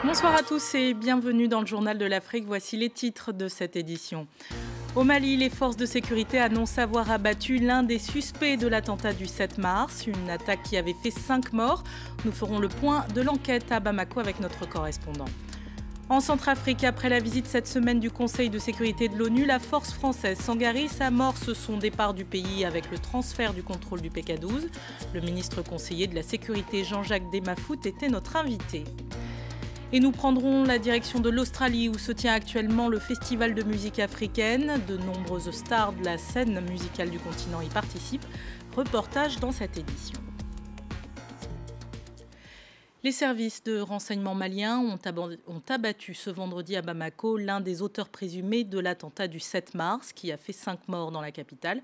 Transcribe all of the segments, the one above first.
Bonsoir à tous et bienvenue dans le Journal de l'Afrique. Voici les titres de cette édition. Au Mali, les forces de sécurité annoncent avoir abattu l'un des suspects de l'attentat du 7 mars, une attaque qui avait fait 5 morts. Nous ferons le point de l'enquête à Bamako avec notre correspondant. En Centrafrique, après la visite cette semaine du Conseil de sécurité de l'ONU, la force française Sangaris amorce son départ du pays avec le transfert du contrôle du PK12. Le ministre conseiller de la Sécurité Jean-Jacques Desmafout était notre invité. Et nous prendrons la direction de l'Australie où se tient actuellement le festival de musique africaine. De nombreuses stars de la scène musicale du continent y participent. Reportage dans cette édition. Les services de renseignement maliens ont abattu ce vendredi à Bamako l'un des auteurs présumés de l'attentat du 7 mars qui a fait 5 morts dans la capitale.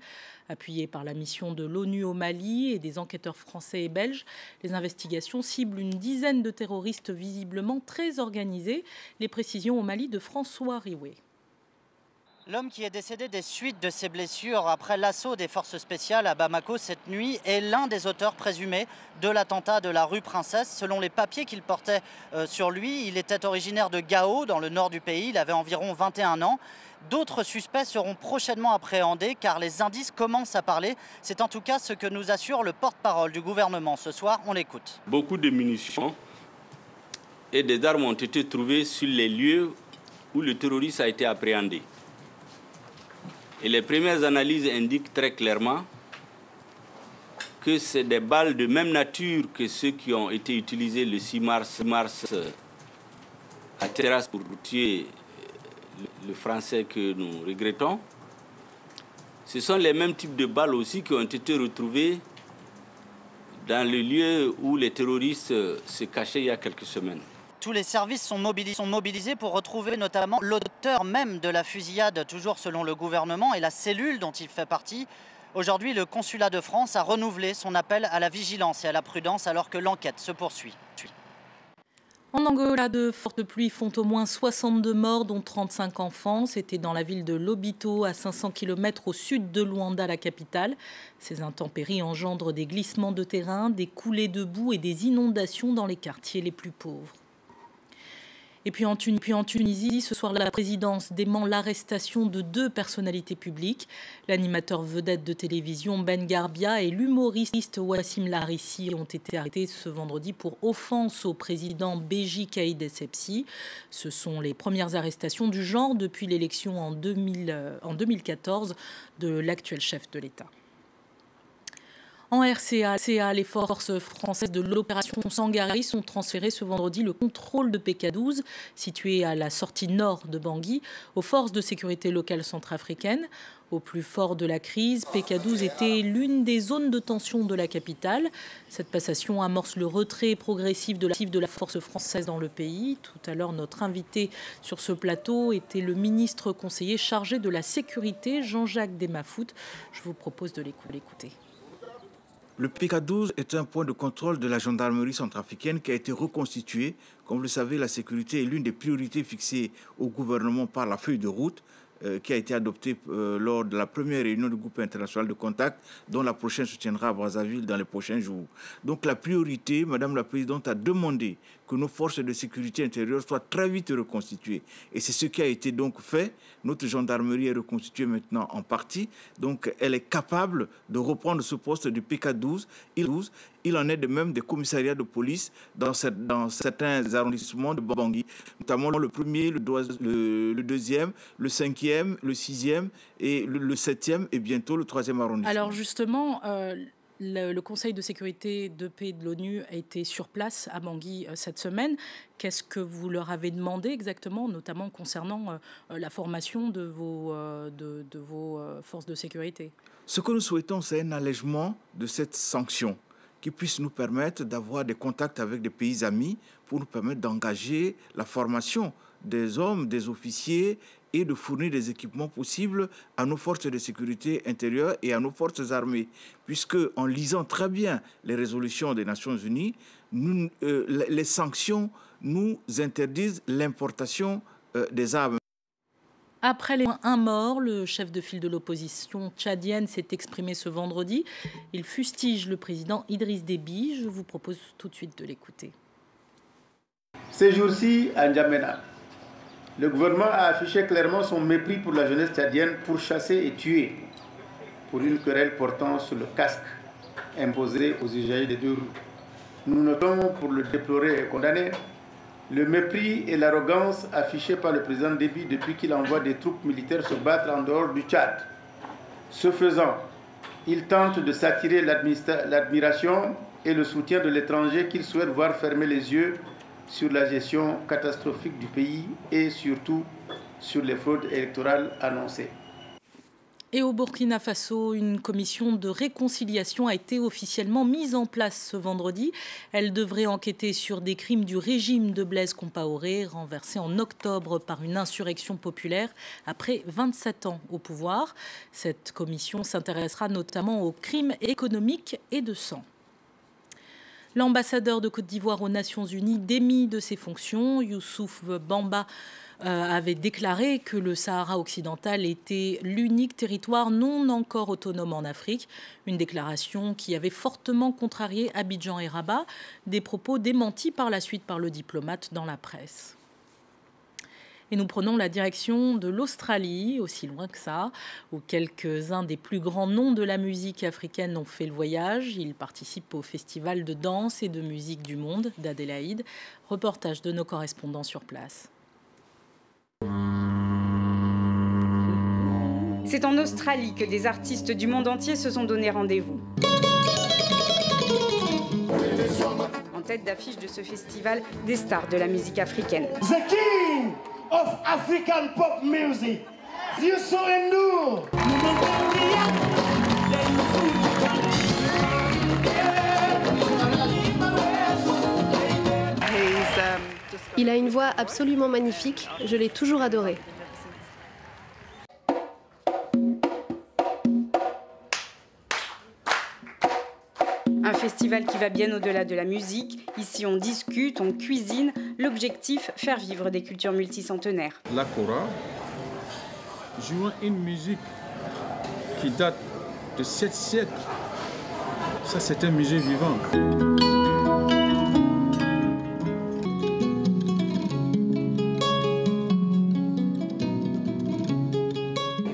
Appuyés par la mission de l'ONU au Mali et des enquêteurs français et belges, les investigations ciblent une dizaine de terroristes visiblement très organisés. Les précisions au Mali de François Rioué. L'homme qui est décédé des suites de ses blessures après l'assaut des forces spéciales à Bamako cette nuit est l'un des auteurs présumés de l'attentat de la rue Princesse. Selon les papiers qu'il portait sur lui, il était originaire de Gao, dans le nord du pays. Il avait environ 21 ans. D'autres suspects seront prochainement appréhendés car les indices commencent à parler. C'est en tout cas ce que nous assure le porte-parole du gouvernement ce soir. On l'écoute. Beaucoup de munitions et des armes ont été trouvées sur les lieux où le terroriste a été appréhendé. Et les premières analyses indiquent très clairement que c'est des balles de même nature que ceux qui ont été utilisés le 6 mars à Terrasse pour tuer le Français que nous regrettons. Ce sont les mêmes types de balles aussi qui ont été retrouvées dans le lieu où les terroristes se cachaient il y a quelques semaines. Tous les services sont mobilisés pour retrouver notamment l'auteur même de la fusillade, toujours selon le gouvernement, et la cellule dont il fait partie. Aujourd'hui, le consulat de France a renouvelé son appel à la vigilance et à la prudence alors que l'enquête se poursuit. En Angola, de fortes pluies font au moins 62 morts, dont 35 enfants. C'était dans la ville de Lobito, à 500 km au sud de Luanda, la capitale. Ces intempéries engendrent des glissements de terrain, des coulées de boue et des inondations dans les quartiers les plus pauvres. Et puis en Tunisie, ce soir, la présidence dément l'arrestation de 2 personnalités publiques. L'animateur vedette de télévision Ben Garbia et l'humoriste Wassim Larissi ont été arrêtés ce vendredi pour offense au président Béji Caïd Essebsi. Ce sont les premières arrestations du genre depuis l'élection en 2014 de l'actuel chef de l'État. En RCA, les forces françaises de l'opération Sangaris ont transféré ce vendredi le contrôle de PK12, situé à la sortie nord de Bangui, aux forces de sécurité locales centrafricaines. Au plus fort de la crise, PK12 était l'une des zones de tension de la capitale. Cette passation amorce le retrait progressif de la force française dans le pays. Tout à l'heure, notre invité sur ce plateau était le ministre conseiller chargé de la sécurité, Jean-Jacques Desmafout. Je vous propose de l'écouter. Le PK12 est un point de contrôle de la gendarmerie centrafricaine qui a été reconstitué. Comme vous le savez, la sécurité est l'une des priorités fixées au gouvernement par la feuille de route qui a été adoptée lors de la première réunion du groupe international de contact dont la prochaine se tiendra à Brazzaville dans les prochains jours. Donc la priorité, Madame la Présidente, a demandé que nos forces de sécurité intérieure soient très vite reconstituées. Et c'est ce qui a été donc fait. Notre gendarmerie est reconstituée maintenant en partie. Donc elle est capable de reprendre ce poste du PK12. Il en est de même des commissariats de police dans certains arrondissements de Bangui, notamment le premier, le deuxième, le cinquième, le sixième et le septième et bientôt le troisième arrondissement. Alors justement, le Conseil de sécurité de paix de l'ONU a été sur place à Bangui cette semaine. Qu'est-ce que vous leur avez demandé exactement, notamment concernant la formation de vos forces de sécurité? Ce que nous souhaitons, c'est un allègement de cette sanction qui puisse nous permettre d'avoir des contacts avec des pays amis pour nous permettre d'engager la formation des hommes, des officiers et de fournir des équipements possibles à nos forces de sécurité intérieure et à nos forces armées. Puisque, en lisant très bien les résolutions des Nations Unies, les sanctions nous interdisent l'importation des armes. Après les un mort, le chef de file de l'opposition tchadienne s'est exprimé ce vendredi. Il fustige le président Idriss Déby. Je vous propose tout de suite de l'écouter. Ces jours-ci, à N'Djamena, le gouvernement a affiché clairement son mépris pour la jeunesse tchadienne pour chasser et tuer pour une querelle portant sur le casque imposé aux usagers des deux roues. Nous notons, pour le déplorer et condamner, le mépris et l'arrogance affichés par le président Déby depuis qu'il envoie des troupes militaires se battre en dehors du Tchad. Ce faisant, il tente de s'attirer l'admiration et le soutien de l'étranger qu'il souhaite voir fermer les yeux sur la gestion catastrophique du pays et surtout sur les fraudes électorales annoncées. Et au Burkina Faso, une commission de réconciliation a été officiellement mise en place ce vendredi. Elle devrait enquêter sur des crimes du régime de Blaise Compaoré, renversé en octobre par une insurrection populaire après 27 ans au pouvoir. Cette commission s'intéressera notamment aux crimes économiques et de sang. L'ambassadeur de Côte d'Ivoire aux Nations Unies démis de ses fonctions, Youssouf Bamba, avait déclaré que le Sahara occidental était l'unique territoire non encore autonome en Afrique. Une déclaration qui avait fortement contrarié Abidjan et Rabat, des propos démentis par la suite par le diplomate dans la presse. Et nous prenons la direction de l'Australie, aussi loin que ça, où quelques-uns des plus grands noms de la musique africaine ont fait le voyage. Ils participent au festival de danse et de musique du monde d'Adélaïde. Reportage de nos correspondants sur place. C'est en Australie que des artistes du monde entier se sont donné rendez-vous. En tête d'affiche de ce festival, des stars de la musique africaine. The King of African Pop Music, Youssou N'Dour. Il a une voix absolument magnifique, je l'ai toujours adoré. Un festival qui va bien au-delà de la musique. Ici, on discute, on cuisine. L'objectif, faire vivre des cultures multicentenaires. La kora joue une musique qui date de 7 siècles. Ça, c'est un musée vivant.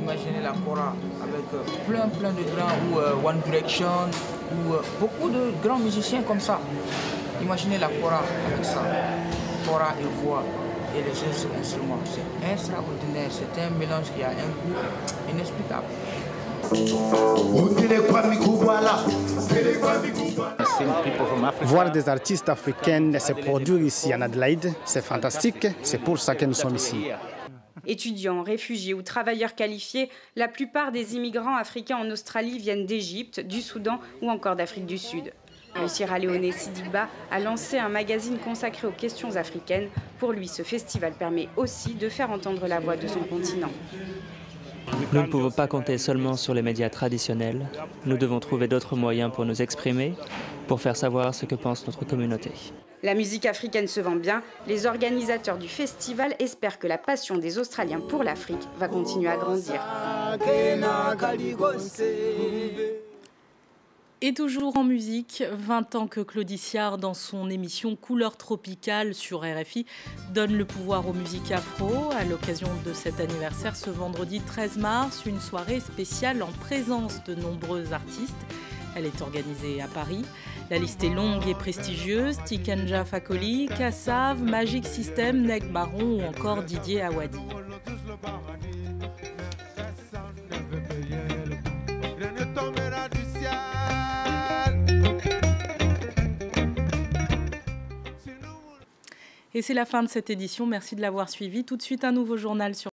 Imaginez la kora avec plein de grands, ou One Direction, ou beaucoup de grands musiciens comme ça. Imaginez la kora avec ça. Kora et voix et les autres instruments. C'est extraordinaire, c'est un mélange qui a un goût inexplicable. Voir des artistes africaines se produire ici en Adélaïde, c'est fantastique, c'est pour ça que nous sommes ici. Étudiants, réfugiés ou travailleurs qualifiés, la plupart des immigrants africains en Australie viennent d'Égypte, du Soudan ou encore d'Afrique du Sud. Le Sierra Leone Sidibé a lancé un magazine consacré aux questions africaines. Pour lui, ce festival permet aussi de faire entendre la voix de son continent. Nous ne pouvons pas compter seulement sur les médias traditionnels. Nous devons trouver d'autres moyens pour nous exprimer, pour faire savoir ce que pense notre communauté. La musique africaine se vend bien. Les organisateurs du festival espèrent que la passion des Australiens pour l'Afrique va continuer à grandir. Et toujours en musique, 20 ans que Claudie Siard, dans son émission Couleurs tropicales sur RFI, donne le pouvoir aux musiques afro. À l'occasion de cet anniversaire, ce vendredi 13 mars, une soirée spéciale en présence de nombreux artistes. Elle est organisée à Paris. La liste est longue et prestigieuse. Tikenja Fakoli, Kassav, Magic System, Nek Baron ou encore Didier Awadi. Et c'est la fin de cette édition. Merci de l'avoir suivi. Tout de suite, un nouveau journal sur